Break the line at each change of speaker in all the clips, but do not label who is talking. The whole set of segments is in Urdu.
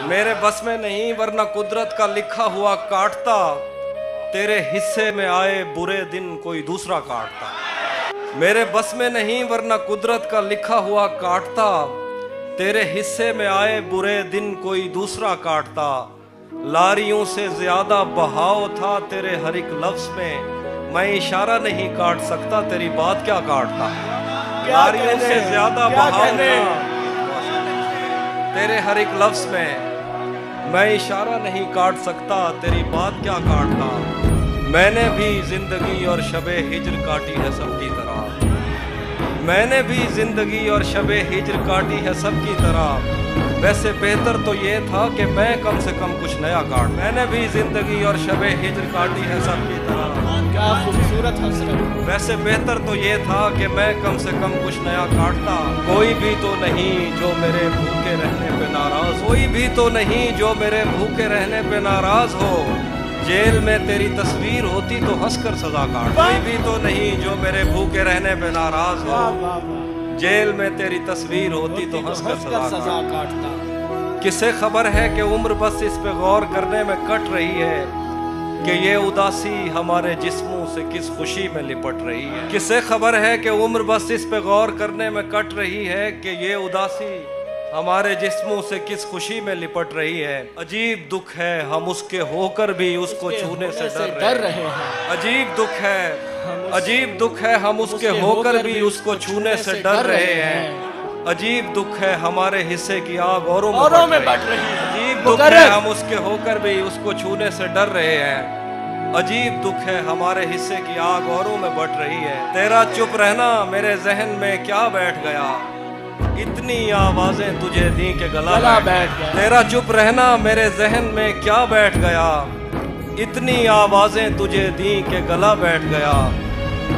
میرے بس میں نہیں ورنہ قدرت کا لکھا ہوا کاٹتا، تیرے حصے میں آئے برے دن کوئی دوسرا کاٹتا۔ میرے بس میں نہیں ورنہ قدرت کا لکھا ہوا کاٹتا، تیرے حصے میں آئے برے دن کوئی دوسرا کاٹتا۔ لاریوں سے زیادہ بہاؤ تھا تیرے ہر ایک لفظ میں اشارہ نہیں کاٹ سکتا، تیری بات کیا کاٹتا۔ لاریوں سے زیادہ بہاؤ تھا تیرے ہر ایک لفظ میں اشارہ نہیں کاٹ سکتا، تیری بات کیا کاٹتا۔ میں نے بھی زندگی اور شب ہجر کاٹی ہے سب کی طرح، میں نے بھی زندگی اور شب ہجر کاٹی ہے سب کی طرح۔ ویسے بہتر تو یہ تھا کہ میں کم سے کم کچھ نیا کاٹ۔ میں نے بھی زندگی اور شب ہجر کاٹی ہے سب کی طرح،
کیا خوبصورت حسرت۔
ویسے بہتر تو یہ تھا کہ میں کم سے کم کچھ نیا کاٹتا۔ کوئی بھی تو نہیں جو میرے بھوکے رہنے پہ ناراض، کوئی بھی تو نہیں جو میرے بھوکے رہنے پہ ناراض ہو۔ جیل میں تیری تصویر ہوتی تو ہنس کر سزا کاٹ۔ کوئی بھی تو نہیں جو میرے بھوکے رہنے پہ ناراض ہو، جیل میں تیری تصویر ہوتی تو ہنس کر سزا
کاٹتا۔
کسے خبر ہے کہ عمر بس اس پہ غور کرنے میں کٹ رہی ہے کہ یہ اداسی ہمارے جسموں سے کس خوشی میں لپٹ رہی ہے۔ کسے خبر ہے کہ عمر بس اس پہ غور کرنے میں کٹ رہی ہے کہ یہ اداسی ہمارے جسموں سے کس خوشی میں لپٹ رہی ہے۔ عجیب دکھ ہے ہم اس کے ہو کر بھی اس کو چھونے سے ڈر رہے ہیں۔ عجیب دکھ ہے ہم اس کے ہو کر بھی اس کو چھونے سے ڈر رہے ہیں۔ عجیب دکھ ہے ہمارے حصے کی آگ اوروں میں بٹ رہی ہے۔ عجیب دکھ ہے ہم اس کے ہو کر بھی اس کو چھونے سے ڈر رہے ہیں۔ عجیب دکھ ہے ہمارے حصے کی آگ اوروں میں بٹ رہی ہے۔ تیرا چپ رہنا میرے ذہن میں کیا بیٹھ گیا، اتنی آوازیں تجھے دیں کہ گلا بیٹھ گیا۔ تیرا چپ رہنا میرے ذہن میں کیا بیٹھ گیا، اتنی آوازیں تجھے دیں کہ گلا بیٹھ گیا۔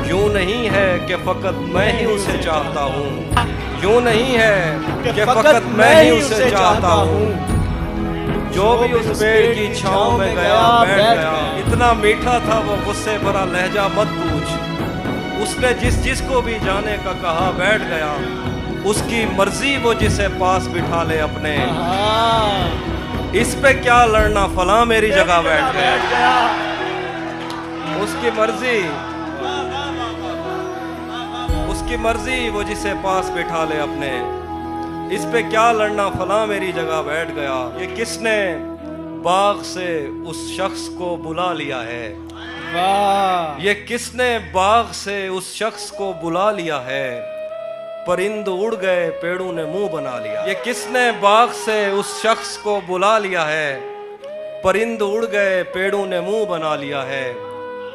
یوں نہیں ہے کہ فقط میں ہی اسے چاہتا ہوں، یوں نہیں ہے کہ فقط میں ہی اسے چاہتا ہوں۔ جو بھی اس پیڑ کی چھاؤں میں گیا بیٹھ گیا۔ اتنا میٹھا تھا وہ غصے بھرا لہجہ مت پوچھ، اس نے جس کو بھی جانے کا کہا بیٹھ گیا۔ اس کی مرضی وہ جسے پاس بٹھا لے اپنے، اس پہ کیا لڑنا فلاں میری جگہ بیٹھ گیا۔ اس کی مرضی وہ جسے پاس بٹھا لے اپنے، اس پہ کیا لڑنا فلاں میری جگہ بیٹھ گیا۔ یہ کس نے باغ سے اس شخص کو بلا لیا ہے، یہ کس نے باغ سے اس شخص کو بلا لیا ہے، پرند اڑ گئے پیڑوں نے منہ بنا لیا۔ یہ کس نے باغ سے اس شخص کو بلا لیا ہے، پرند اڑ گئے پیڑوں نے منہ بنا لیا ہے۔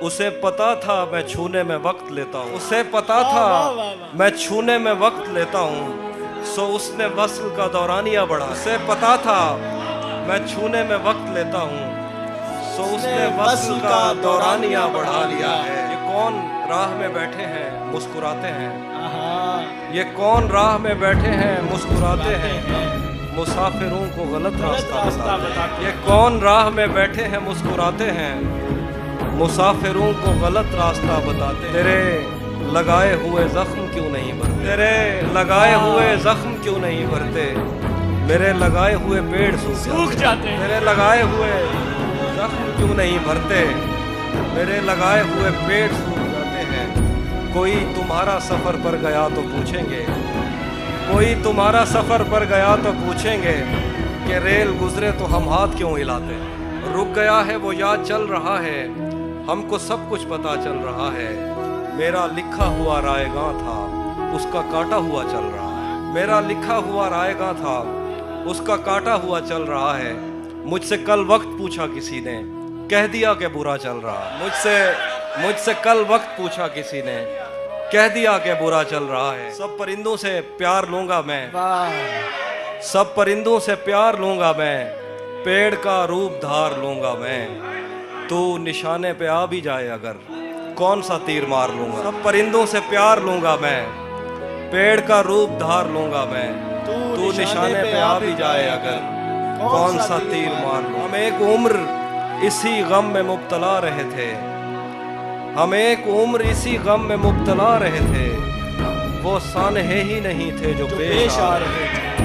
اسے پتا تھا میں چھونے میں وقت لیتا ہوں، اسے پتا تھا میں چھونے میں وقت لیتا ہوں، سو اس نے وصل کا دورانیہ بڑھا۔ اسے پتا تھا میں چھونے میں وقت لیتا ہوں، سو اس نے وصل کا دورانیہ بڑھا لیا ہے۔ یہ کون راہ میں بیٹھے ہیں مسکراتے ہیں، یہ کون راہ میں بیٹھے ہیں مسکراتے ہیں، مسافروں کو غلط راستہ بتاتے۔ یہ کون راہ میں بیٹھے ہیں مسکراتے ہیں، مسافروں کو غلط راستہ بتاتے۔ تیرے لگائے ہوئے زخم کیوں نہیں بھرتے، تیرے لگائے ہوئے زخم کیوں نہیں بھرتے، میرے لگائے ہوئے پیڑ سوکھ جاتے ہیں۔ تیرے لگائے ہوئے زخم کیوں نہیں بھرتے، میرے لگائے ہوئے پیڑ سوکھ جاتے ہیں۔ کوئی تمہارا سفر پر گیا تو پوچھیں گے، کوئی تمہارا سفر پر گیا تو پوچھیں گے کہ ریل گزرے تو ہم ہاتھ کیوں ہلاتے۔ رک گیا ہے وہ یاد چل رہا ہے، ہم کو سب کچھ پتا چل رہا ہے۔ میرا لکھا ہوا رائے گاں تھا اس کا کاٹا ہوا چل رہا ہے، میرا لکھا ہوا رائے گاں تھا اس کا کاٹا ہوا چل رہا ہے۔ مجھ سے کل وقت پوچھا کسی نے، کہہ دیا کہ برا چل رہا ہے۔ مجھ سے کل وقت پوچھا کسی نے، کہہ دیا کہ برا چل رہا ہے۔ سب پرندوں سے پیار لوں گا میں، سب پرندوں سے پیار لوں گا میں، پیڑ کا روپ دھار لوں گا میں۔ تو نشانے پہ آ بھی جائے اگر کون سا تیر مار لوں گا۔ سب پرندوں سے پیار لوں گا میں، پیڑ کا روپ دھار لوں گا میں۔ تو نشانے پہ آ بھی جائے اگر کون سا تیر مار لوں گا۔ ہم ایک عمر اسی غم میں مبتلا رہے تھے، ہم ایک عمر اسی غم میں مبتلا رہے تھے، وہ سانحے ہی نہیں تھے جو پیش آ رہے تھے۔